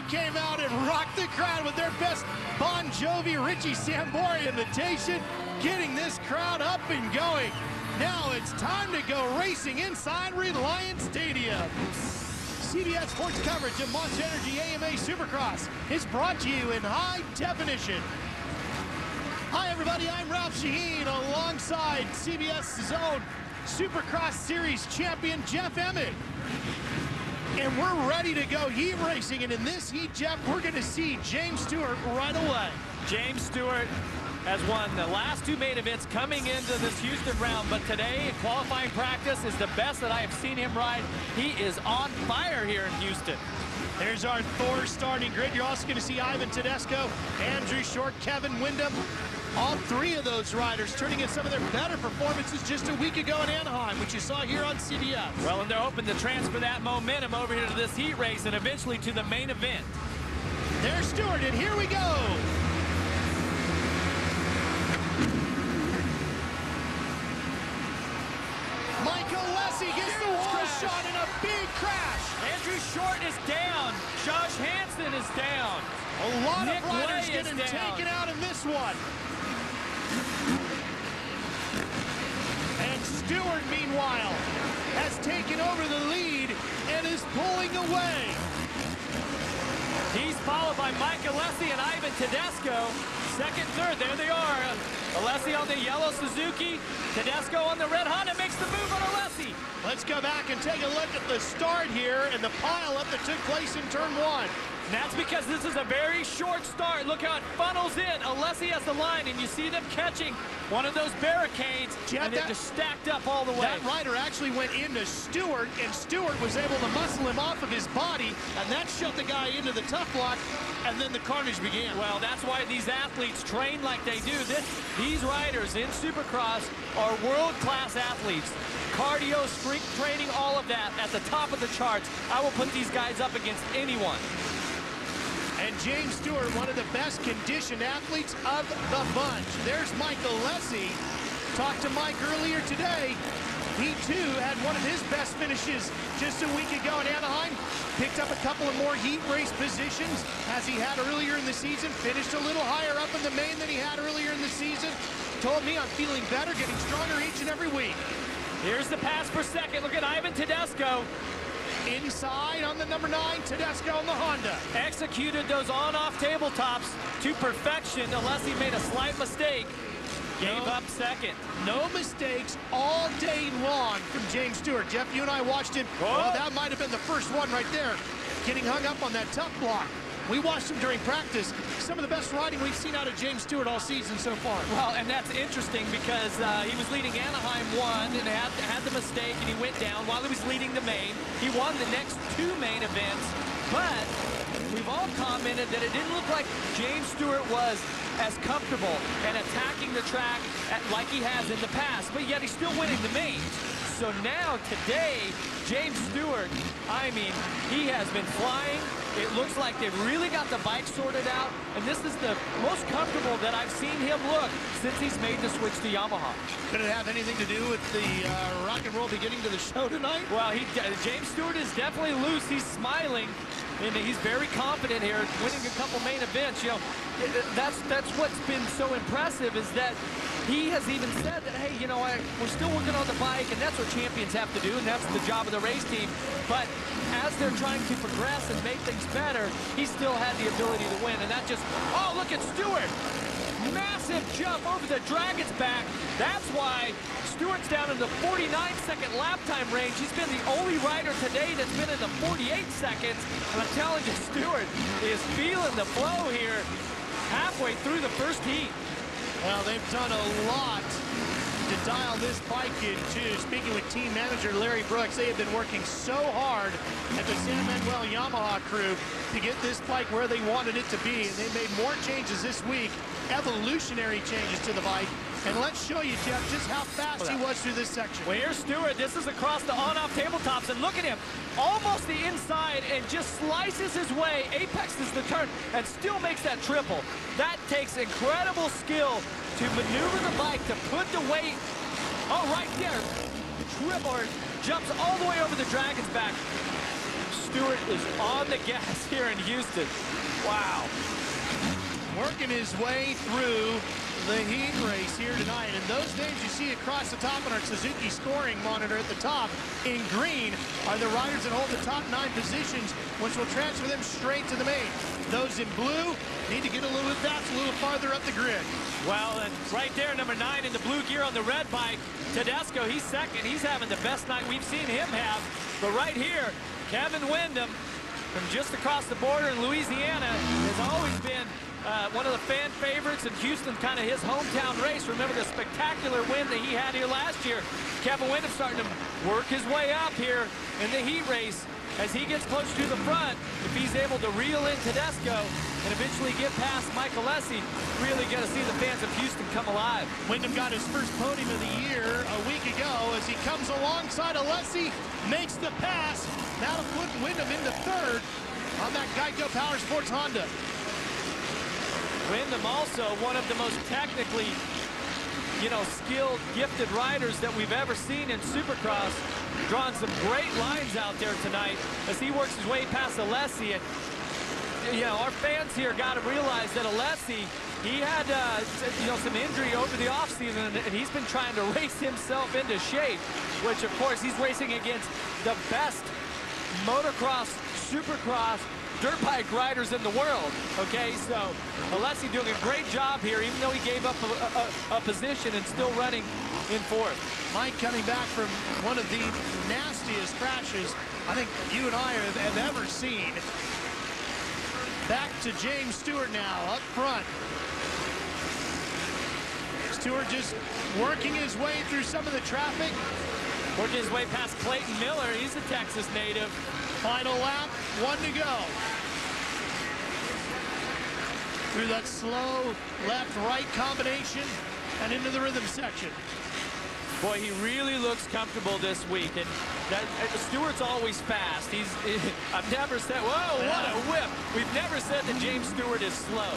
came out and rocked the crowd with their best Bon Jovi Richie Sambora imitation, getting this crowd up and going. Now it's time to go racing inside Reliant Stadium. CBS Sports coverage of Monster Energy AMA Supercross is brought to you in high definition. Hi everybody, I'm Ralph Sheheen alongside CBS Zone Supercross Series champion Jeff Emmett. And we're ready to go heat racing, and in this heat, Jeff, we're gonna see James Stewart right away. James Stewart has won the last two main events coming into this Houston round, but today in qualifying practice is the best that I have seen him ride. He is on fire here in Houston. There's our Thor starting grid. You're also going to see Ivan Tedesco, Andrew Short, Kevin Windham. All three of those riders turning in some of their better performances just a week ago in Anaheim, which you saw here on CBS. Well, and they're hoping to transfer that momentum over here to this heat race and eventually to the main event. There's Stewart, and here we go. Michael Lessie gets the wall shot in a big crash. Andrew Short is down. Josh Hansen is down. A lot Nick of riders Wey getting taken out in this one. And Stewart, meanwhile, has taken over the lead and is pulling away. He's followed by Mike Alessi and Ivan Tedesco. Second, third, there they are. Alessi on the yellow Suzuki. Tedesco on the red Honda makes the move on Alessi. Let's go back and take a look at the start here and the pileup that took place in turn one. And that's because this is a very short start. Look how it funnels in. Alessi has the line, and you see them catching one of those barricades, and they're just stacked up all the way. That rider actually went into Stewart, and Stewart was able to muscle him off of his body, and that shut the guy into the tough block, and then the carnage began. Well, that's why these athletes train like they do. These riders in Supercross are world-class athletes. Cardio, strength training, all of that at the top of the charts. I will put these guys up against anyone. And James Stewart, one of the best conditioned athletes of the bunch. There's Michael Lessie. Talked to Mike earlier today. He too had one of his best finishes just a week ago in Anaheim. Picked up a couple of more heat race positions as he had earlier in the season. Finished a little higher up in the main than he had earlier in the season. Told me I'm feeling better, getting stronger each and every week. Here's the pass per second. Look at Ivan Tedesco. Inside on the number 9, Tedesco on the Honda. Executed those on-off tabletops to perfection. Alessi made a slight mistake. Gave up second. No mistakes all day long from James Stewart. Jeff, you and I watched him. Well, that might have been the first one right there. Getting hung up on that tough block. We watched him during practice. Some of the best riding we've seen out of James Stewart all season so far. Well, and that's interesting because he was leading Anaheim 1 and had the mistake, and he went down while he was leading the main. He won the next two main events, but we've all commented that it didn't look like James Stewart was as comfortable and attacking the track like he has in the past, but yet he's still winning the main. So now, today, James Stewart, I mean, he has been flying. It looks like they've really got the bike sorted out, and this is the most comfortable that I've seen him look since he's made the switch to Yamaha. Could it have anything to do with the rock and roll beginning to the show tonight? Well, James Stewart is definitely loose. He's smiling, and he's very confident here, winning a couple main events. You know, that's what's been so impressive is that he has even said that, hey, you know, we're still working on the bike, and that's what champions have to do, and that's the job of the race team. But as they're trying to progress and make things better, he still had the ability to win. And that just, oh, look at Stewart. Massive jump over the Dragon's back. That's why Stewart's down in the 49-second lap time range. He's been the only rider today that's been in the 48 seconds. And I'm telling you, Stewart is feeling the flow here halfway through the first heat. Well, they've done a lot to dial this bike in, too. Speaking with team manager Larry Brooks, they have been working so hard at the San Manuel Yamaha crew to get this bike where they wanted it to be, and they made more changes this week, evolutionary changes to the bike. And let's show you, Jeff, just how fast he was through this section. Well, here's Stewart. This is across the on-off tabletops, and look at him. Almost the inside and just slices his way, apexes the turn, and still makes that triple. That takes incredible skill to maneuver the bike, to put the weight, oh, right there, triple, jumps all the way over the Dragon's back. Stewart is on the gas here in Houston. Wow. Working his way through the heat race here tonight. And those names you see across the top on our Suzuki scoring monitor at the top in green are the riders that hold the top 9 positions, which will transfer them straight to the main. Those in blue need to get a little bit faster, a little farther up the grid. Well, and right there, number 9 in the blue gear on the red bike, Tedesco, he's second. He's having the best night we've seen him have. But right here, Kevin Windham from just across the border in Louisiana has always been one of the fan favorites in Houston, kind of his hometown race. Remember the spectacular win that he had here last year. Kevin Windham starting to work his way up here in the heat race. As he gets close to the front, if he's able to reel in Tedesco and eventually get past Michael Alessi, really going to see the fans of Houston come alive. Windham got his first podium of the year a week ago as he comes alongside Alessi, makes the pass. That'll put Windham into third on that Geico Power Sports Honda. Windham also one of the most technically, skilled, gifted riders that we've ever seen in Supercross. Drawing some great lines out there tonight as he works his way past Alessi. And, our fans here got to realize that Alessi, he had, some injury over the offseason, and he's been trying to race himself into shape, which, of course, he's racing against the best motocross, supercross, dirt bike riders in the world, okay? So Alessi doing a great job here, even though he gave up a position and still running in fourth. Mike coming back from one of the nastiest crashes I think you and I have ever seen. Back to James Stewart now, up front. Stewart just working his way through some of the traffic. Working his way past Clayton Miller. He's a Texas native. Final lap, 1 to go. Through that slow left-right combination and into the rhythm section. Boy, he really looks comfortable this week, and Stewart's always fast. I've never said, whoa, what a whip. We've never said that James Stewart is slow,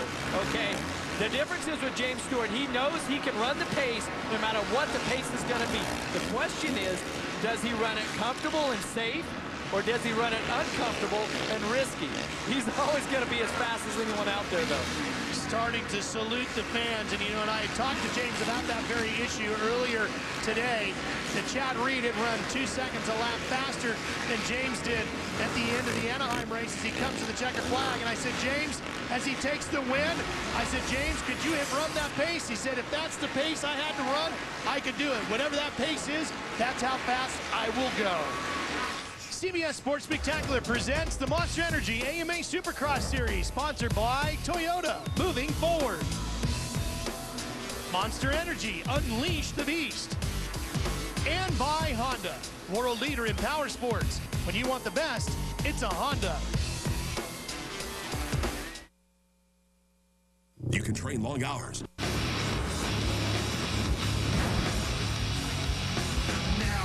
okay? The difference is with James Stewart, he knows he can run the pace no matter what the pace is going to be. The question is, does he run it comfortable and safe, or does he run it uncomfortable and risky? He's always going to be as fast as anyone out there, though. Starting to salute the fans, and and I talked to James about that very issue earlier today, that Chad Reed had run 2 seconds a lap faster than James did at the end of the Anaheim race as he comes to the checker flag. And I said, James, as he takes the win, I said, James, could you have run that pace? He said, if that's the pace I had to run, I could do it. Whatever that pace is, that's how fast I will go. CBS Sports Spectacular presents the Monster Energy AMA Supercross Series, sponsored by Toyota, moving forward. Monster Energy, unleash the beast. And by Honda, world leader in power sports. When you want the best, it's a Honda. You can train long hours. Now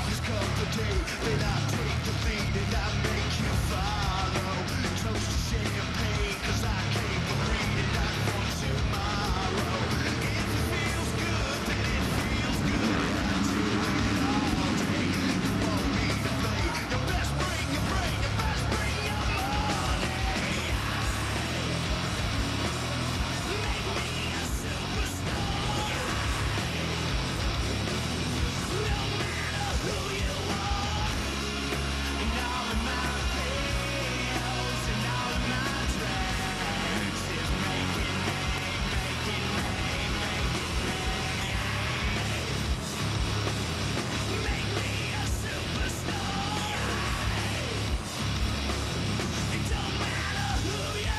has come the day that I take the lead and I make you follow. Toast to champagne, cause I came for greed and not for tomorrow. If it feels good, then it feels good. I do it all day. You want me to play? You best bring your brain, you best bring your money. Make me a superstar. No matter who you are. And all of my pills and all of my drugs is making me. Make me a superstar. It don't matter who you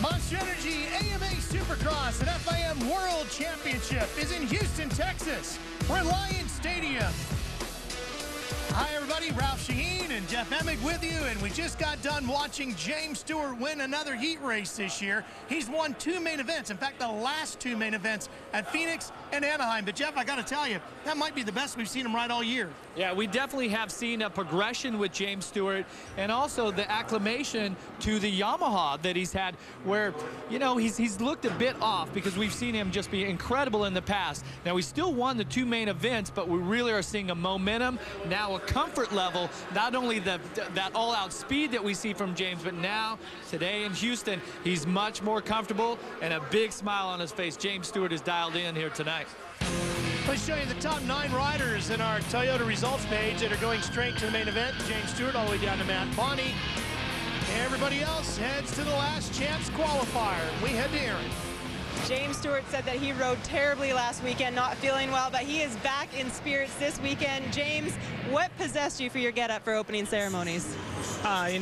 Monster Energy AMA Supercross and FIM World Championship is in Houston, Texas, Reliant Stadium. Hi, everybody. Ralph Shaheen and Jeff Emig with you, and we just got done watching James Stewart win another heat race this year. He's won 2 main events, in fact, the last 2 main events at Phoenix and Anaheim. But, Jeff, I got to tell you, that might be the best we've seen him ride all year. Yeah, we definitely have seen a progression with James Stewart, and also the acclimation to the Yamaha that he's had, where, you know, he's looked a bit off because we've seen him just be incredible in the past. Now, he still won the 2 main events, but we really are seeing a momentum, now a comfort level, not only that all-out speed that we see from James, but now, today in Houston, he's much more comfortable and a big smile on his face. James Stewart is dialed in here tonight. Let's show you the top 9 riders in our Toyota results page that are going straight to the main event. James Stewart all the way down to Matt Bonney. Everybody else heads to the last chance qualifier. We head to Aaron. James Stewart said that he rode terribly last weekend, not feeling well, but he is back in spirits this weekend. James, what possessed you for your get-up for opening ceremonies? I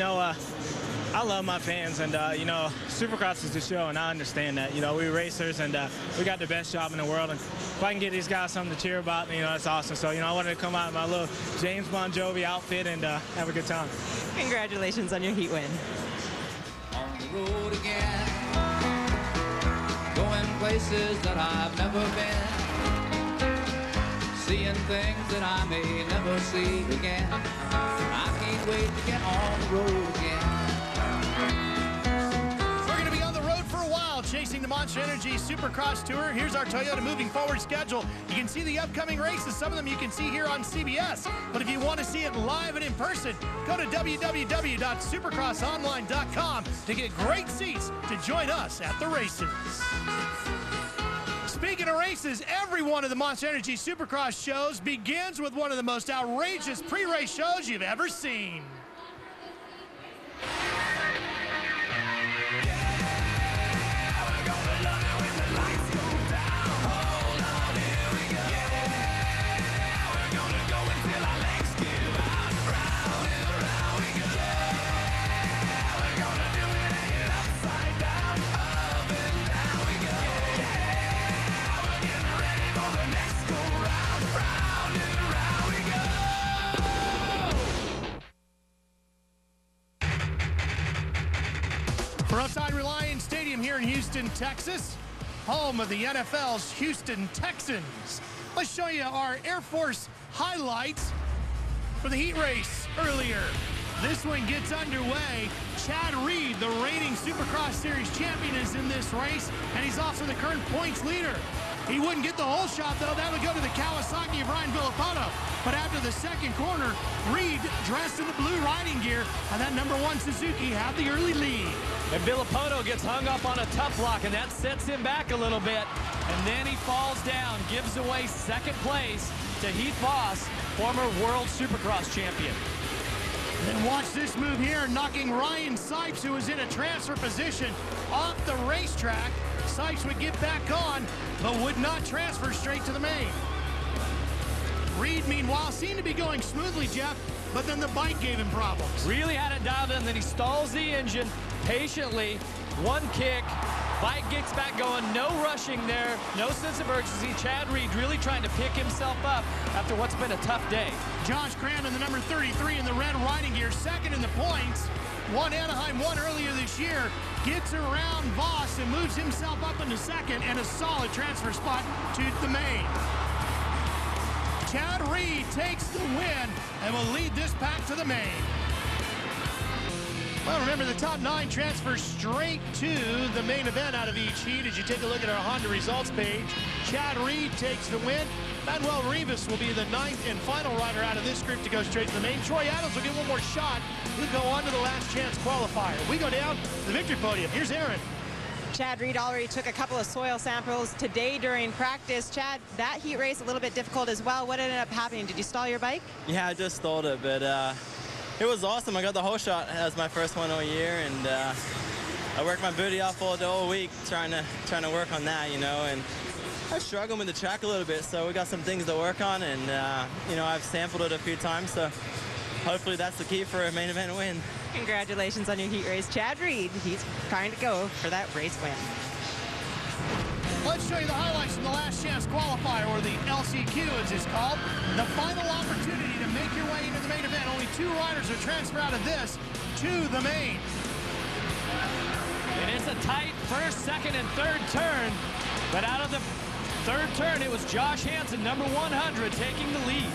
love my fans, and, Supercross is the show, and I understand that. We're racers, and we got the best job in the world, and if I can get these guys something to cheer about, that's awesome. So, I wanted to come out in my little James Bon Jovi outfit and have a good time. Congratulations on your heat win. On the road again, going places that I've never been, seeing things that I may never see again. I can't wait to get on the road again. We're going to be on the road for a while, chasing the Monster Energy Supercross Tour. Here's our Toyota moving forward schedule. You can see the upcoming races. Some of them you can see here on CBS. But if you want to see it live and in person, go to www.supercrossonline.com to get great seats to join us at the races. Speaking of races, every one of the Monster Energy Supercross shows begins with one of the most outrageous pre-race shows you've ever seen. We're outside Reliance Stadium here in Houston, Texas, home of the NFL's Houston Texans. Let's show you our Air Force highlights for the heat race earlier. This one gets underway. Chad Reed, the reigning Supercross Series champion, is in this race, and he's also the current points leader. He wouldn't get the whole shot, though. That would go to the Kawasaki of Ryan Villopoto. But after the second corner, Reed, dressed in the blue riding gear, and that #1 Suzuki had the early lead. And Villopoto gets hung up on a tough block, and that sets him back a little bit. And then he falls down, gives away second place to Heath Voss, former World Supercross champion. And watch this move here, knocking Ryan Sipes, who was in a transfer position, off the racetrack. Sipes would get back on, but would not transfer straight to the main. Reed, meanwhile, seemed to be going smoothly, Jeff, but then the bike gave him problems. Really had it dialed in, then he stalls the engine patiently. One kick, bike gets back going, no rushing there, no sense of urgency. Chad Reed really trying to pick himself up after what's been a tough day. Josh Crandon, the #33 in the red riding gear, second in the points. Won Anaheim 1 earlier this year. Gets around Voss and moves himself up into second, and a solid transfer spot to the main. Chad Reed takes the win and will lead this pack to the main. Well, remember, the top 9 transfer straight to the main event out of each heat. As you take a look at our Honda results page, Chad Reed takes the win. Manuel Rivas will be the 9th and final rider out of this group to go straight to the main. Troy Adams will get one more shot. He'll go on to the last chance qualifier. We go down to the victory podium. Here's Aaron. Chad Reed already took a couple of soil samples today during practice. Chad, that heat race a little bit difficult as well. What ended up happening? Did you stall your bike? Yeah, I just stalled it, but it was awesome. I got the whole shot as my first one all year, and I worked my booty off all the whole week trying to work on that, and I was struggling with the track a little bit, so we got some things to work on, and I've sampled it a few times, so hopefully that's the key for a main event win. Congratulations on your heat race, Chad Reed. He's trying to go for that race win. Let's let's show you the highlights from the last chance qualifier, or the LCQ as it's called. The final opportunity to make your way into the main event. Only 2 riders are transferred out of this to the main. And it's a tight first, second, and third turn. But out of the third turn, it was Josh Hansen, number 100, taking the lead.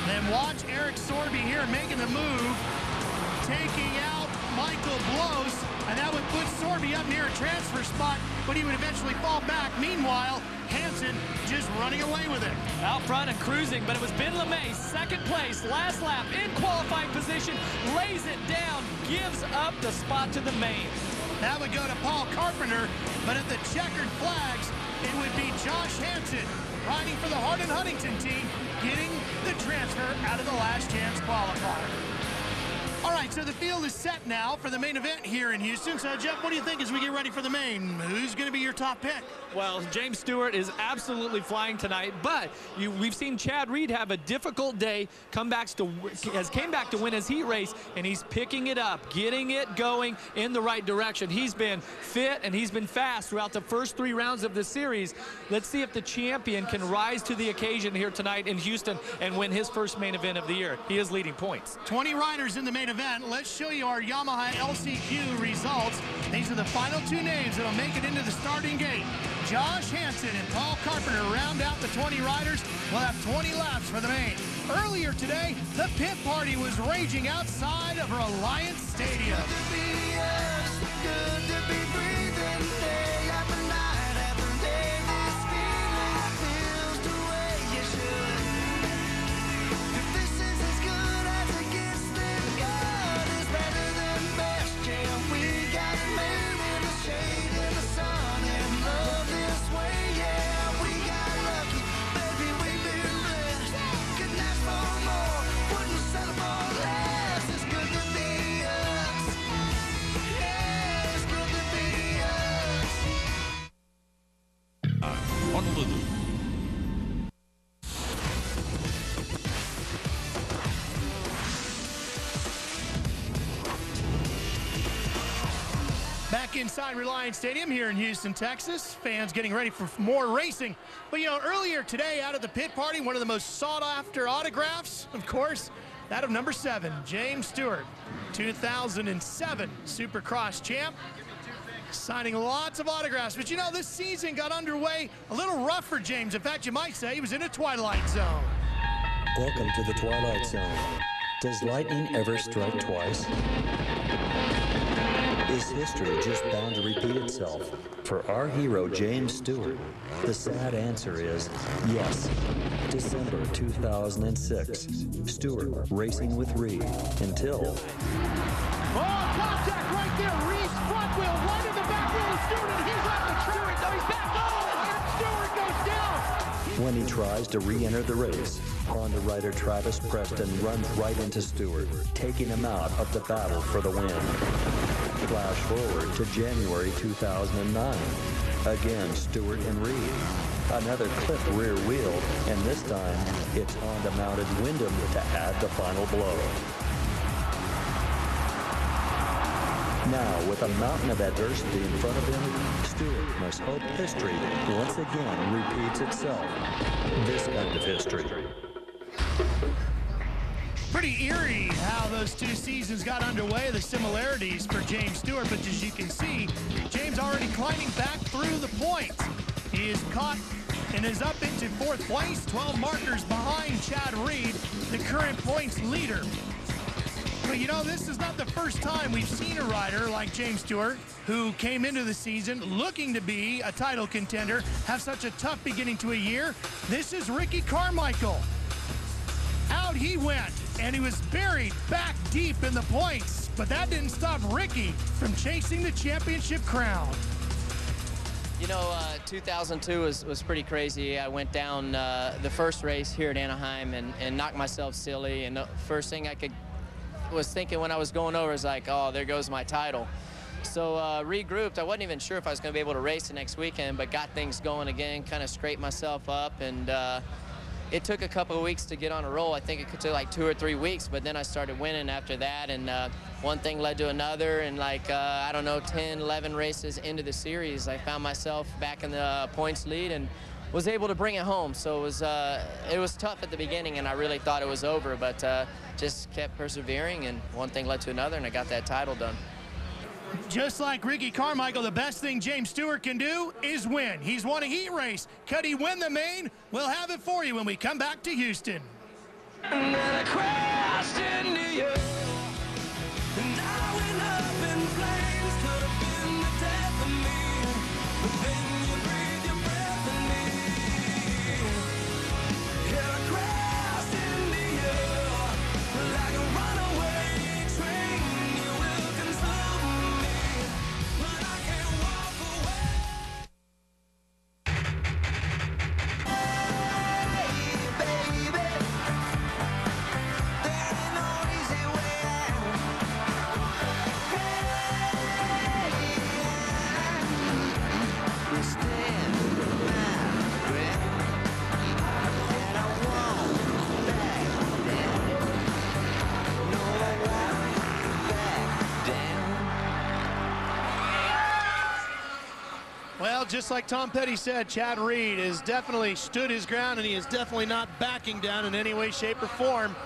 Then watch Eric Sorby here making the move, taking out Michael Blows, and that would put Sorby up near a transfer spot, but he would eventually fall back. Meanwhile, Hansen just running away with it. Out front and cruising, but it was Ben LeMay, second place, last lap, in qualifying position, lays it down, gives up the spot to the main. That would go to Paul Carpenter, but at the checkered flags, it would be Josh Hansen riding for the Hardin Huntington team, getting the transfer out of the last chance qualifier. All right, so the field is set now for the main event here in Houston. So, Jeff, what do you think as we get ready for the main? Who's going to be your top pick? Well, James Stewart is absolutely flying tonight, but we've seen Chad Reed have a difficult day, came back to win his heat race, and he's picking it up, getting it going in the right direction. He's been fit and he's been fast throughout the first 3 rounds of the series. Let's see if the champion can rise to the occasion here tonight in Houston and win his first main event of the year. He is leading points. 20 riders in the main event. Let's show you our Yamaha LCQ results. These are the final 2 names that'll make it into the starting gate. Josh Hansen and Paul Carpenter round out the 20 riders. We'll have 20 laps for the main. Earlier today, the pit party was raging outside of Reliance Stadium. Honolulu. Back inside Reliance Stadium here in Houston, Texas. Fans getting ready for more racing. But, you know, earlier today out of the pit party, one of the most sought-after autographs, of course, that of number 7, James Stewart, 2007 Supercross champ. Signing lots of autographs. But, you know, this season got underway a little rough for James. In fact, you might say he was in a twilight zone. Welcome to the Twilight Zone. Does lightning ever strike twice? Is history just bound to repeat itself? For our hero, James Stewart, the sad answer is yes. December 2006. Stewart racing with Reed until... Oh, contact right there. Reed's front wheel right in the back wheel of Stewart, and he's off the track. No, he's back. Oh, Stewart goes down. When he tries to re-enter the race, Honda rider Travis Preston runs right into Stewart, taking him out of the battle for the win. Flash forward to January 2009. Again, Stewart and Reed. Another clip rear wheel, and this time it's Honda-mounted Wyndham to add the final blow. Now, with a mountain of adversity in front of him, Stewart must hope history once again repeats itself. This kind of history. Pretty eerie how those 2 seasons got underway, the similarities for James Stewart, but as you can see, James already climbing back through the points. He is caught and is up into 4th place, 12 markers behind Chad Reed, the current points leader. But you know, this is not the first time we've seen a rider like James Stewart, who came into the season looking to be a title contender, have such a tough beginning to a year. This is Ricky Carmichael. Out he went, and he was buried back deep in the points. But that didn't stop Ricky from chasing the championship crown. You know, 2002 was pretty crazy. I went down the first race here at Anaheim and knocked myself silly. And the first thing I was thinking when I was going over is like, oh, there goes my title. So regrouped. I wasn't even sure if I was going to be able to race the next weekend, but got things going again, kind of scraped myself up, and it took a couple of weeks to get on a roll. I think it took like 2 or 3 weeks, but then I started winning after that, and one thing led to another, and like, I don't know, 10, 11 races into the series, I found myself back in the points lead and was able to bring it home. So it was tough at the beginning, and I really thought it was over, but just kept persevering, and one thing led to another, and I got that title done. Just like Ricky Carmichael, the best thing James Stewart can do is win. He's won a heat race. Could he win the main? We'll have it for you when we come back to Houston. And then I crashed into you, and I went up in flames. Could have been the death of me, but then you breathed your breath in me. Yeah, I crashed into you like a runaway train. You will consume me, but I can't walk away. Hey, baby. Well, just like Tom Petty said, Chad Reed has definitely stood his ground, and he is definitely not backing down in any way, shape, or form.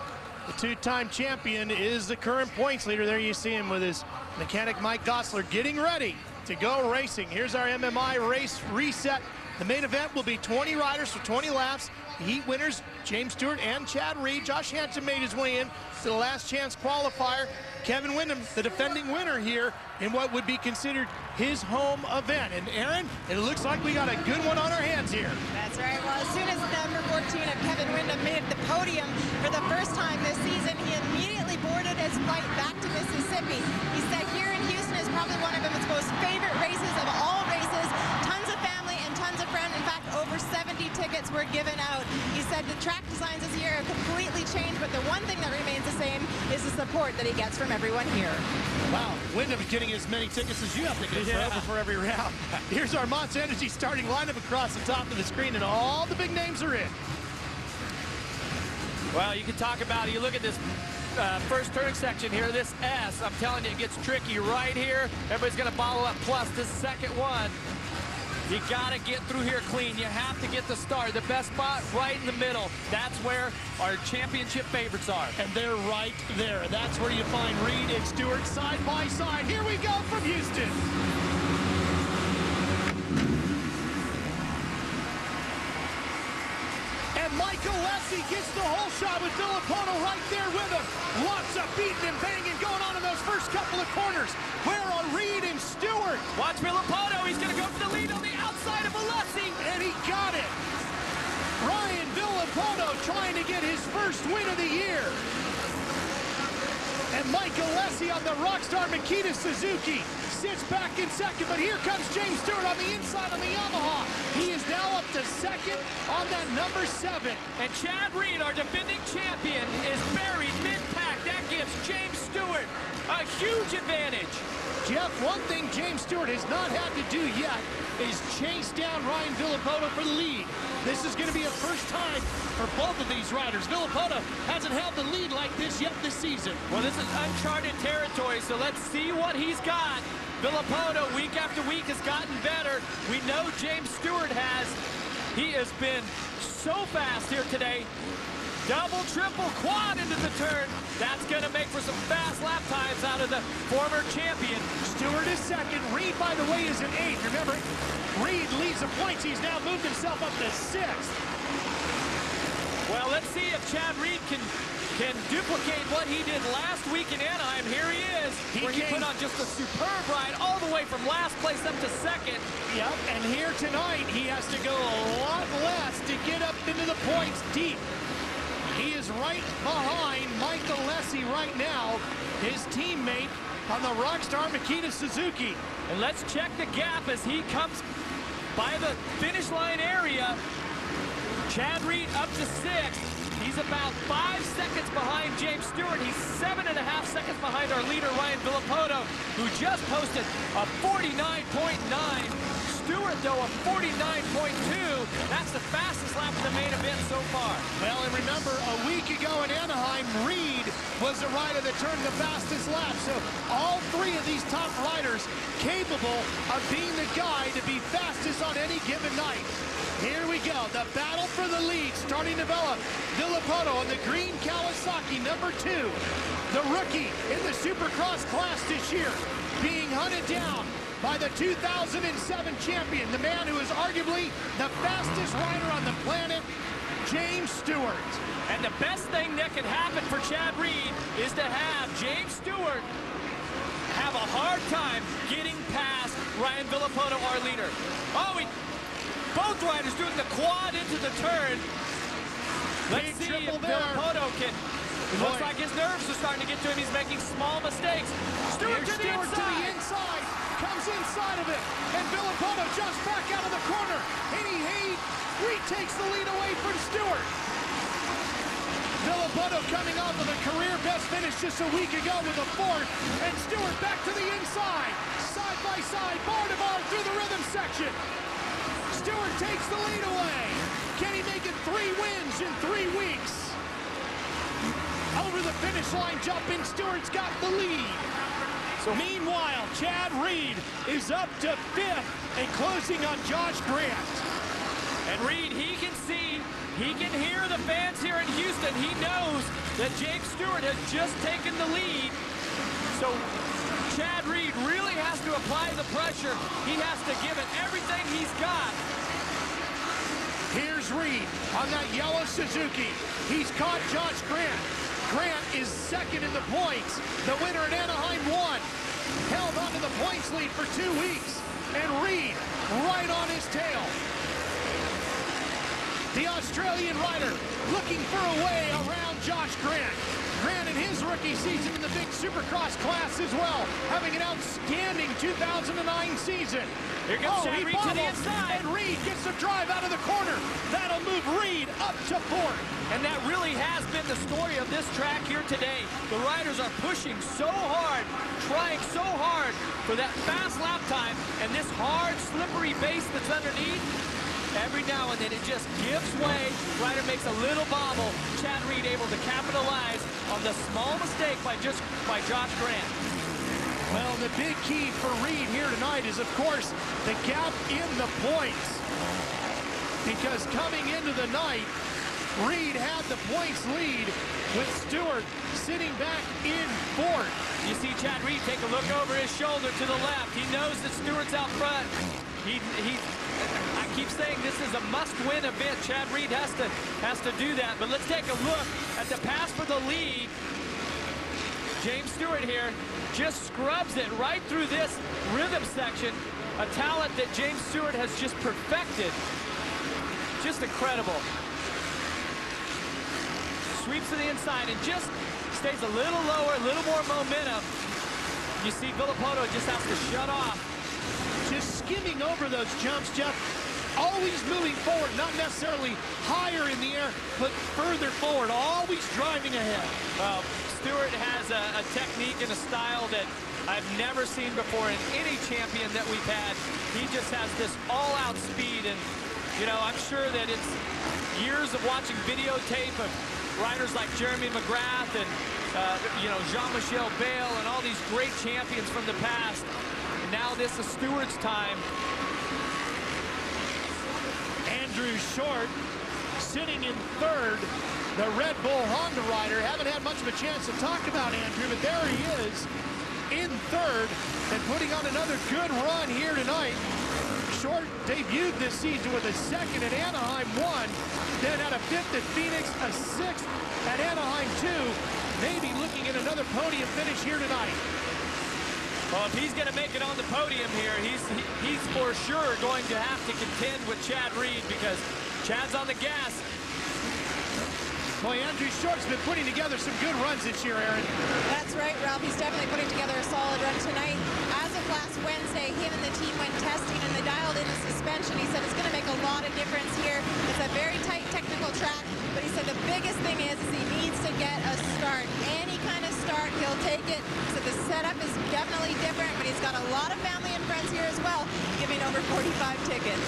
The two-time champion is the current points leader. There you see him with his mechanic Mike Gosler getting ready to go racing. Here's our MMI race reset. The main event will be 20 riders for 20 laps. The heat winners, James Stewart and Chad Reed. Josh Hansen made his way in to the last chance qualifier. Kevin Windham, the defending winner here in what would be considered his home event. And Aaron, it looks like we got a good one on our hands here. That's right. Well, as soon as number 14 of Kevin Windham made the podium for the first time this season, he immediately boarded his flight back to Mississippi. He said here in Houston is probably one of his most favorite races of all races. Tons of family and tons of friends. In fact, over 70 tickets were given out. He said the track designs this year have completely changed, but the one thing that remains the same is the support that he gets from everyone here. Wow, Windham's getting as many tickets as you have to get for every round. Here's our Monster Energy starting lineup across the top of the screen, and all the big names are in. Well, you can talk about it. You look at this first turn section here, this S, I'm telling you, it gets tricky right here. Everybody's going to bottle up, plus this second one. You got to get through here clean. You have to get the start. The best spot right in the middle. That's where our championship favorites are. And they're right there. That's where you find Reed and Stewart side by side. Here we go from Houston. And Michael Lessie gets the whole shot with Villapoto right there with him. Lots of beating and banging going on in those first couple of corners. Where are Reed and Stewart? Watch Villapoto. He's going to go for the lead on the outside of Alessi. And he got it. Ryan Villapoto trying to get his first win of the year. And Mike Alessi on the Rockstar Makita Suzuki sits back in second, but here comes James Stewart on the inside on the Yamaha. He is now up to second on that number 7. And Chad Reed, our defending champion, is buried mid-pack. That gives James Stewart a huge advantage. Jeff, one thing James Stewart has not had to do yet is chase down Ryan Villapoto for the lead. This is going to be a first time for both of these riders. Villapoto hasn't held the lead like this yet this season. Well, this is uncharted territory, so let's see what he's got. Villapoto, week after week, has gotten better. We know James Stewart has. He has been so fast here today. Double, triple, quad into the turn. That's going to make for some fast lap times out of the former champion. Stewart is second. Reed, by the way, is in 8th. Remember, Reed leads the points. He's now moved himself up to 6th. Well, let's see if Chad Reed can duplicate what he did last week in Anaheim. Here he is, where he put on just a superb ride all the way from last place up to second. Yep, and here tonight, he has to go a lot less to get up into the points deep. He is right behind Mike Alessi right now, his teammate on the Rockstar Makita Suzuki. And let's check the gap as he comes by the finish line area. Chad Reed up to 6th. He's about 5 seconds behind James Stewart. He's 7.5 seconds behind our leader, Ryan Villapoto, who just posted a 49.9. Stewart, though, a 49.2. That's the fastest lap of the main event so far. Well, and remember, a week ago in Anaheim, Reed was the rider that turned the fastest lap. So all three of these top riders capable of being the guy to be fastest on any given night. Here we go, the battle for the lead starting to develop. Villopoto on the green Kawasaki, number 2. The rookie in the Supercross class this year, being hunted down by the 2007 champion, the man who is arguably the fastest rider on the planet, James Stewart. And the best thing that can happen for Chad Reed is to have James Stewart have a hard time getting past Ryan Villopoto, our leader. Oh, both riders doing the quad into the turn. Let's see if Villopoto can. It looks like his nerves are starting to get to him. He's making small mistakes. Stewart to the inside. Comes inside of it. And Villopoto jumps back out of the corner. And he retakes the lead away from Stewart. Villopoto coming off of a career best finish just a week ago with a 4th. And Stewart back to the inside. Side by side, bar to bar through the rhythm section. Stewart takes the lead away. Can he make it 3 wins in 3 weeks? Over the finish line jumping, Stewart's got the lead. So meanwhile, Chad Reed is up to 5th and closing on Josh Grant. And Reed, he can see, he can hear the fans here in Houston. He knows that James Stewart has just taken the lead. So Chad Reed really has to apply the pressure. He has to give it everything he's got. Here's Reed on that yellow Suzuki. He's caught Josh Grant. Grant is 2nd in the points. The winner at Anaheim won. Held onto the points lead for 2 weeks. And Reed right on his tail. The Australian rider looking for a way around Josh Grant. Grant in his rookie season in the big Supercross class as well, having an outstanding 2009 season. Here comes Chad Reed to the inside. And Reed gets a drive out of the corner. That'll move Reed up to 4th. And that really has been the story of this track here today. The riders are pushing so hard, trying so hard for that fast lap time, and this hard, slippery base that's underneath, every now and then it just gives way. Rider makes a little bobble. Chad Reed able to capitalize on the small mistake by Josh Grant. Well, the big key for Reed here tonight is, of course, the gap in the points. Because coming into the night, Reed had the points lead with Stewart sitting back in 4th. You see Chad Reed take a look over his shoulder to the left. He knows that Stewart's out front. I keep saying this is a must-win event. Chad Reed has to do that. But let's take a look at the pass for the lead. James Stewart here just scrubs it right through this rhythm section. A talent that James Stewart has just perfected. Just incredible. Sweeps to the inside and just stays a little lower, a little more momentum. You see Villopoto just has to shut off. Just skimming over those jumps, Jeff. Always moving forward, not necessarily higher in the air, but further forward, always driving ahead. Well, Stewart has a technique and a style that I've never seen before in any champion that we've had. He just has this all-out speed, and, you know, I'm sure that it's years of watching videotape of riders like Jeremy McGrath and, you know, Jean-Michel Bale and all these great champions from the past. And now this is Stewart's time. Andrew Short sitting in 3rd. The Red Bull Honda rider. Haven't had much of a chance to talk about Andrew, but there he is in 3rd and putting on another good run here tonight. Short debuted this season with a 2nd at Anaheim 1, then had a 5th at Phoenix, a 6th at Anaheim 2. Maybe looking at another podium finish here tonight. Well, if he's going to make it on the podium here, he's for sure going to have to contend with Chad Reed because Chad's on the gas. Boy, Andrew Short's been putting together some good runs this year, Aaron. That's right, Ralph. He's definitely putting together a solid run tonight. As of last Wednesday, him and the team went testing and they dialed in the suspension. He said it's going to make a lot of difference here. It's a very tight technical track, but he said the biggest thing is he needs to get a start. Any kind of start, he'll take it. So the setup is definitely different, but he's got a lot of family and friends here as well, giving over 45 tickets.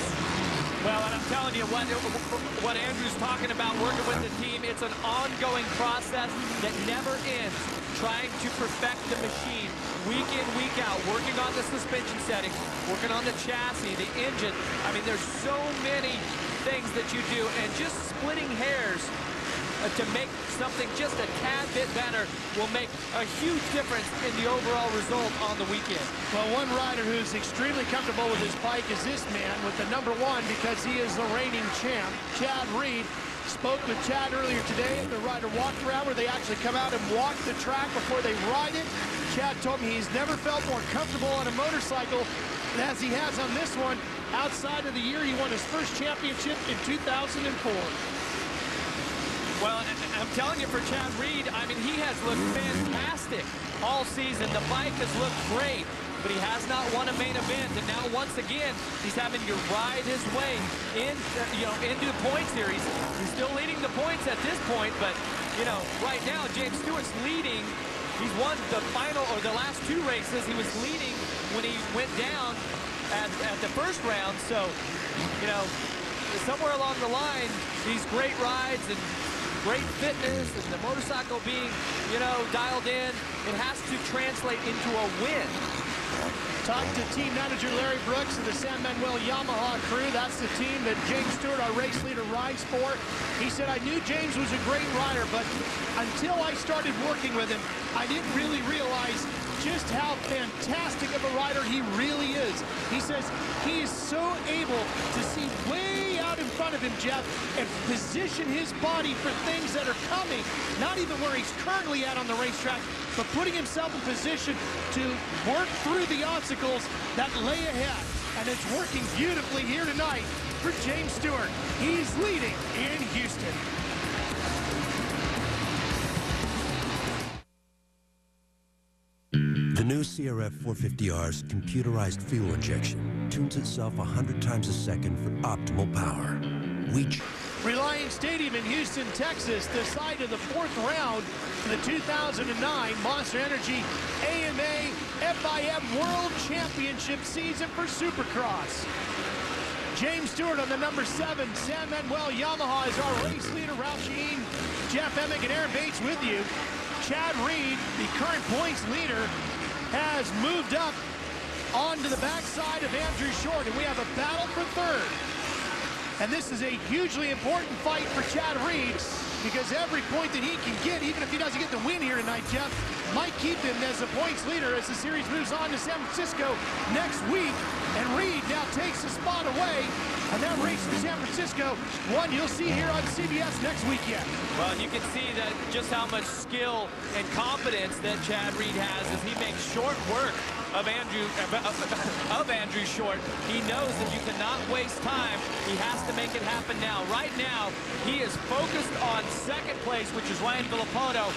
Well, and I'm telling you, what Andrew's talking about working with the team, it's an ongoing process that never ends. Trying to perfect the machine week in, week out, working on the suspension settings, working on the chassis, the engine. I mean, there's so many things that you do, and just splitting hairs to make something just a tad bit better will make a huge difference in the overall result on the weekend. Well, one rider who's extremely comfortable with his bike is this man with the #1 because he is the reigning champ, Chad Reed. Spoke with Chad earlier today at the rider walk-around where they actually come out and walk the track before they ride it. Chad told me he's never felt more comfortable on a motorcycle as he has on this one. Outside of the year, he won his first championship in 2004. Well, I'm telling you, for Chad Reed, I mean, he has looked fantastic all season. The bike has looked great, but he has not won a main event. And now, once again, he's having to ride his way in, into the point series. He's still leading the points at this point, but, right now, James Stewart's leading. He's won the final, or the last 2 races. He was leading when he went down at the first round. So, somewhere along the line, these great rides and great fitness and the motorcycle being, dialed in, it has to translate into a win. Talked to team manager Larry Brooks of the San Manuel Yamaha crew. That's the team that James Stewart, our race leader, rides for. He said, I knew James was a great rider, but until I started working with him, I didn't really realize just how fantastic of a rider he really is. He says he is so able to see way out in front of him, Jeff, and position his body for things that are coming, not even where he's currently at on the racetrack, but putting himself in position to work through the obstacles that lay ahead. And it's working beautifully here tonight for James Stewart. He's leading in Houston. The new CRF 450R's computerized fuel injection tunes itself 100 times a second for optimal power. Reliance Stadium in Houston, Texas, the site of the 4th round for the 2009 Monster Energy AMA FIM World Championship season for Supercross. James Stewart on the #7 San Manuel Yamaha is our race leader. Ralph Sheen, Jeff Emig, and Aaron Bates with you. Chad Reed, the current points leader, has moved up onto the backside of Andrew Short, and we have a battle for 3rd. And this is a hugely important fight for Chad Reed because every point that he can get, even if he doesn't get the win here tonight, Jeff, might keep him as a points leader as the series moves on to San Francisco next week. And Reed now takes the spot away. And that race in San Francisco, one you'll see here on CBS next weekend. Well, you can see that just how much skill and confidence that Chad Reed has as he makes short work of Andrew Short. He knows that you cannot waste time. He has to make it happen now. Right now, he is focused on 2nd place, which is Ryan Villopoto.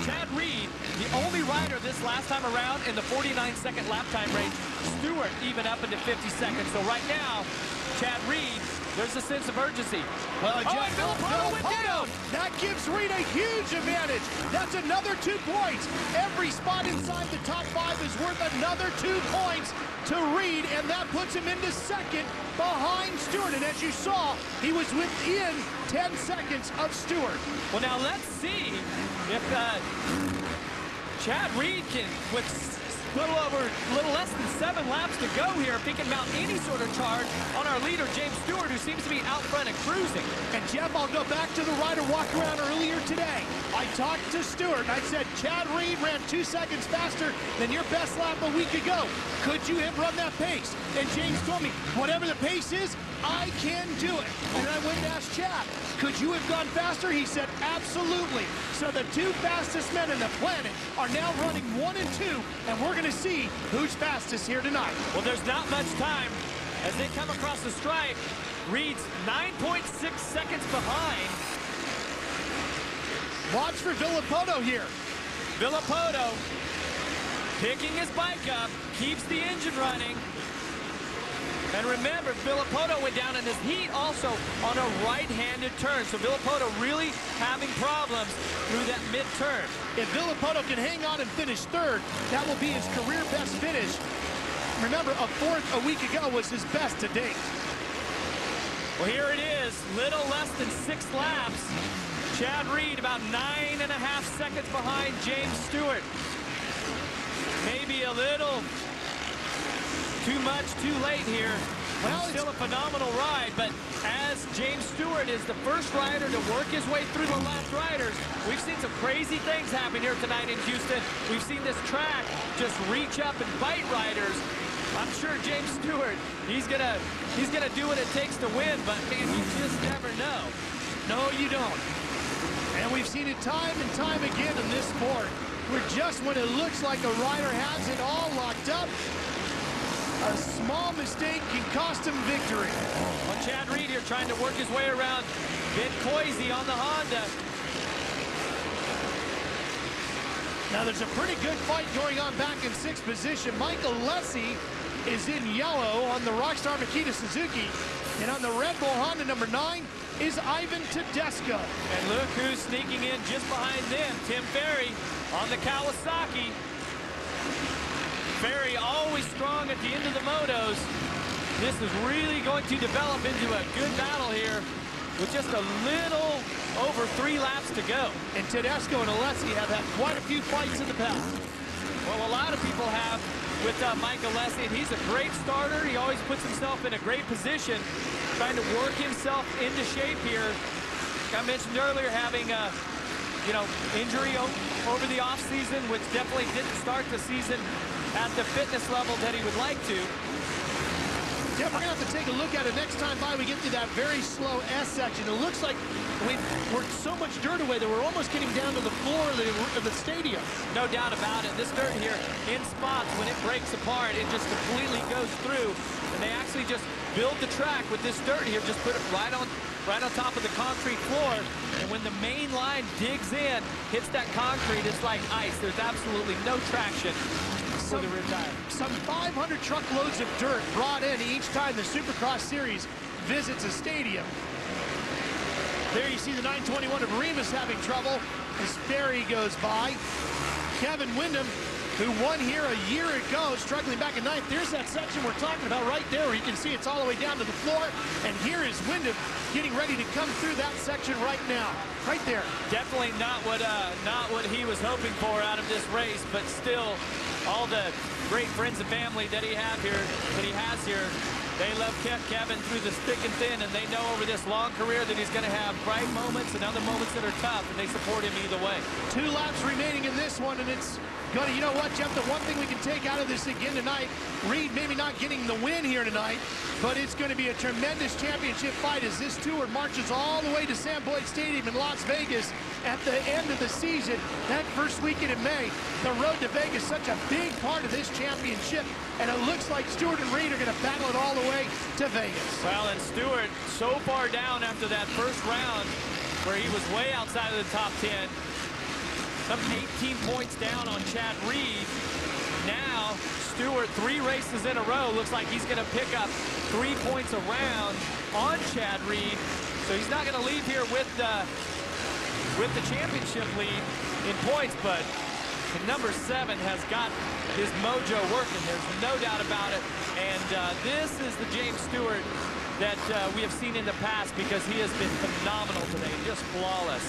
Chad Reed, the only rider this last time around in the 49-second lap time race. Stewart even up into 50 seconds. So right now, Chad Reed, there's a sense of urgency. Well, Jeff, Villopoto went down. That gives Reed a huge advantage. That's another 2 points. Every spot inside the top 5 is worth another 2 points to Reed, and that puts him into 2nd behind Stewart. And as you saw, he was within 10 seconds of Stewart. Well, now let's see if Chad Reed can, with a little less than 7 laps to go here, if he can mount any sort of charge on our leader, James Stewart, who seems to be out front and cruising. And Jeff, I'll go back to the rider walk-around earlier today. I talked to Stewart, and I said, Chad Reed ran 2 seconds faster than your best lap a week ago. Could you have run that pace? And James told me, whatever the pace is, I can do it. And I went and asked Chad, could you have gone faster? He said, absolutely. So the 2 fastest men on the planet are now running 1 and 2, and we're going to see who's fastest here tonight. Well, there's not much time as they come across the stripe. Reed's 9.6 seconds behind. Watch for Villopoto here. Villopoto picking his bike up, keeps the engine running. And remember, Villopoto went down in his heat also on a right-handed turn. So Villopoto really having problems through that mid-turn. If Villopoto can hang on and finish third, that will be his career best finish. Remember, a fourth a week ago was his best to date. Well, here it is, little less than 6 laps. Chad Reed about 9.5 seconds behind James Stewart. Maybe a little too much too late here. Well, still a phenomenal ride, but as James Stewart is the first rider to work his way through the last riders, we've seen some crazy things happen here tonight in Houston. We've seen this track just reach up and bite riders. I'm sure James Stewart, he's gonna do what it takes to win, but man, you just never know. No, you don't. And we've seen it time and time again in this sport, where just when it looks like a rider has it all locked up, a small mistake can cost him victory. Well, Chad Reed here trying to work his way around Ben Coisy on the Honda. Now there's a pretty good fight going on back in 6th position. Michael Lessie is in yellow on the Rockstar Makita Suzuki. And on the Red Bull Honda number 9 is Ivan Tedesco. And look who's sneaking in just behind them. Tim Ferry on the Kawasaki. Ferry always strong at the end of the motos. This is really going to develop into a good battle here with just a little over 3 laps to go. And Tedesco and Alessi have had quite a few fights in the past. Well, a lot of people have with Mike Alessi, and he's a great starter. He always puts himself in a great position, trying to work himself into shape here. I mentioned earlier having a injury over the offseason, which definitely didn't start the season at the fitness level that he would like to. Yeah, we're going to have to take a look at it next time by we get to that very slow S section. It looks like we've worked so much dirt away that we're almost getting down to the floor of the stadium. No doubt about it. This dirt here, in spots, when it breaks apart, it just completely goes through. And they actually just build the track with this dirt here, just put it right on top of the concrete floor. And when the main line digs in, hits that concrete, it's like ice. There's absolutely no traction. Some 500 truckloads of dirt brought in each time the Supercross Series visits a stadium. There you see the 921 of Remus having trouble as Ferry goes by. Kevin Windham, who won here a year ago, struggling back in 9th. There's that section we're talking about right there where you can see it's all the way down to the floor. And here is Windham getting ready to come through that section right now. Right there. Definitely not what he was hoping for out of this race, but still all the great friends and family that he has here, they love Kevin through the thick and thin, and they know over this long career that he's going to have bright moments and other moments that are tough, and they support him either way. 2 laps remaining in this one, and it's going to, you know what, Jeff, the one thing we can take out of this again tonight, Reed maybe not getting the win here tonight, but it's going to be a tremendous championship fight as this tour marches all the way to Sam Boyd Stadium in Las Vegas at the end of the season. That first weekend in May, the road to Vegas, such a big part of this championship, and it looks like Stewart and Reed are going to battle it all the way to Vegas. Well, and Stewart so far down after that first round where he was way outside of the top 10, some 18 points down on Chad Reed. Now, Stewart, 3 races in a row, looks like he's going to pick up 3 points around on Chad Reed. So he's not going to leave here with the championship lead in points, but number 7 has got his mojo working. There's no doubt about it. And this is the James Stewart that we have seen in the past, because he has been phenomenal today, just flawless.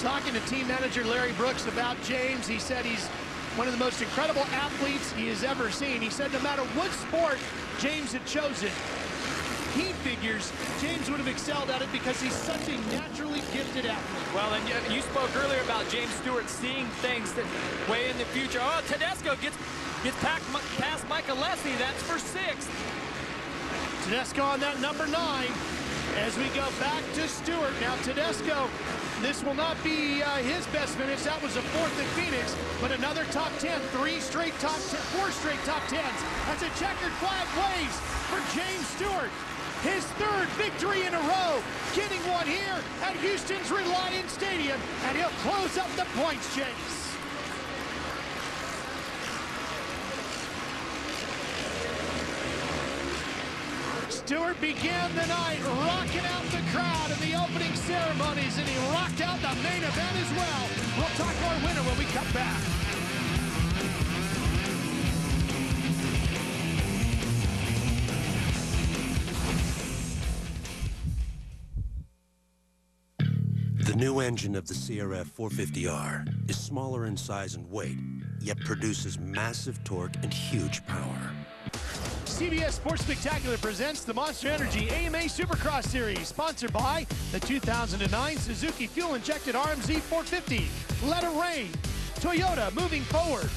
Talking to team manager Larry Brooks about James, he said he's one of the most incredible athletes he has ever seen. He said no matter what sport James had chosen, he figures James would have excelled at it because he's such a naturally gifted athlete. Well, and you spoke earlier about James Stewart seeing things that way in the future. Oh, Tedesco gets past Michael Alessi. That's for 6th. Tedesco on that number 9 as we go back to Stewart. Now Tedesco, this will not be his best finish. That was a 4th at Phoenix, but another top 10, 4 straight top 10s. That's a checkered flag waves for James Stewart. His 3rd victory in a row, getting one here at Houston's Reliant Stadium, and he'll close up the points chase. Stewart began the night rocking out the crowd in the opening ceremonies, and he rocked out the main event as well. We'll talk more winner when we come back. The new engine of the CRF 450R is smaller in size and weight, yet produces massive torque and huge power. CBS Sports Spectacular presents the Monster Energy AMA Supercross Series, sponsored by the 2009 Suzuki fuel-injected RMZ 450. Let it rain. Toyota, moving forward.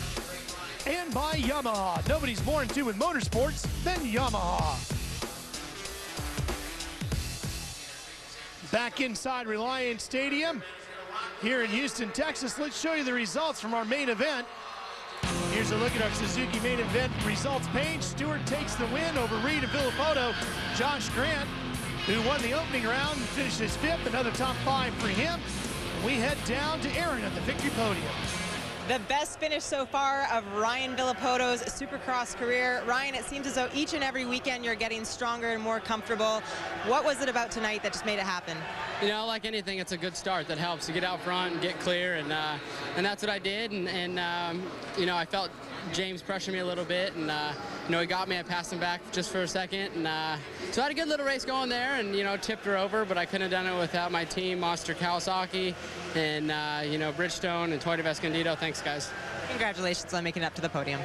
And by Yamaha. Nobody's more in tune with motorsports than Yamaha. Back inside Reliance Stadium here in Houston, Texas. Let's show you the results from our main event. Here's a look at our Suzuki main event results page. Stewart takes the win over Reed and Villopoto. Josh Grant, who won the opening round, finishes 5th, another top 5 for him. We head down to Aaron at the victory podium. The best finish so far of Ryan Villopoto's Supercross career. Ryan, it seems as though each and every weekend you're getting stronger and more comfortable. What was it about tonight that just made it happen? You know, like anything, it's a good start that helps to get out front and get clear, and that's what I did. And you know, I felt James pressure me a little bit, and you know, he got me. I passed him back just for a second, and so I had a good little race going there, and you know, tipped her over, but I couldn't have done it without my team, Monster Kawasaki, and you know, Bridgestone and Toyota Escondido. Thanks, guys. Congratulations on making it up to the podium.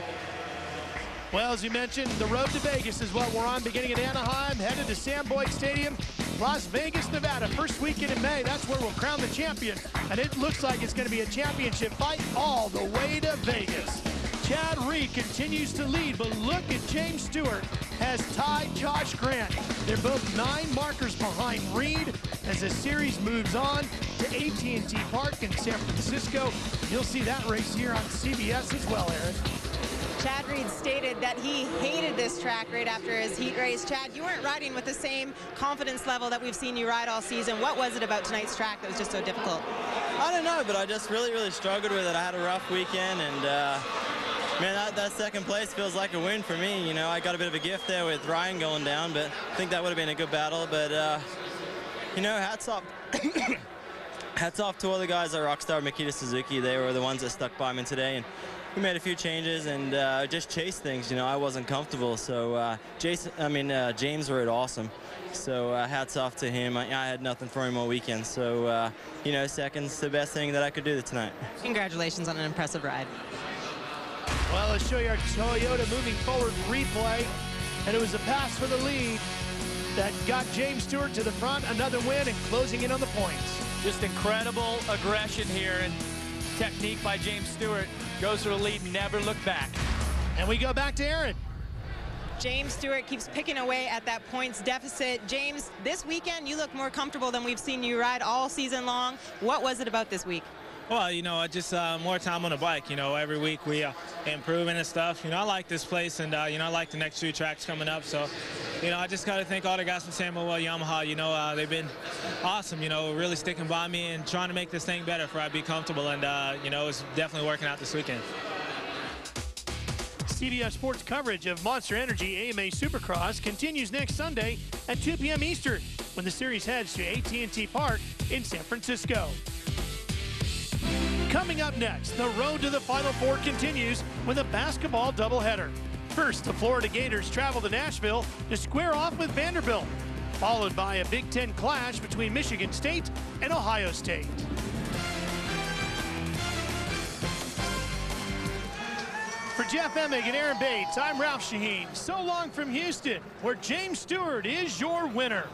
Well, as you mentioned, the road to Vegas is what we're on, beginning at Anaheim, headed to Sam Boyd Stadium, Las Vegas, Nevada. First weekend in May, that's where we'll crown the champion. And it looks like it's going to be a championship fight all the way to Vegas. Chad Reed continues to lead, but look at James Stewart has tied Josh Grant. They're both 9 markers behind Reed as the series moves on to AT&T Park in San Francisco. You'll see that race here on CBS as well, Aaron. Chad Reed stated that he hated this track right after his heat race. Chad, you weren't riding with the same confidence level that we've seen you ride all season. What was it about tonight's track that was just so difficult? I don't know, but I just really struggled with it. I had a rough weekend, and man, that second place feels like a win for me. You know, I got a bit of a gift there with Ryan going down, but I think that would have been a good battle. But you know, hats off. Hats off to all the guys at Rockstar, Makita Suzuki. They were the ones that stuck by me today, and we made a few changes and just chased things. You know, I wasn't comfortable, so James rode awesome. So hats off to him. I had nothing for him all weekend. So you know, second's the best thing that I could do tonight. Congratulations on an impressive ride. Well, let's show you our Toyota moving forward replay, and it was a pass for the lead that got James Stewart to the front, another win, and closing in on the points. Just incredible aggression here and technique by James Stewart. Goes for the lead, never look back. And we go back to Aaron. James Stewart keeps picking away at that points deficit. James, this weekend you look more comfortable than we've seen you ride all season long. What was it about this week? Well, you know, just more time on the bike. You know, every week we improving and stuff. You know, I like this place, and you know, I like the next 2 tracks coming up. So, you know, I just got to thank all the guys from Samuel Yamaha. You know, they've been awesome. You know, really sticking by me and trying to make this thing better for I be comfortable. And you know, it's definitely working out this weekend. CBS Sports coverage of Monster Energy AMA Supercross continues next Sunday at 2 p.m. Eastern when the series heads to AT&T Park in San Francisco. Coming up next, the road to the Final Four continues with a basketball doubleheader. First, the Florida Gators travel to Nashville to square off with Vanderbilt, followed by a Big Ten clash between Michigan State and Ohio State. For Jeff Emig and Aaron Bates, I'm Ralph Shaheen. So long from Houston, where James Stewart is your winner.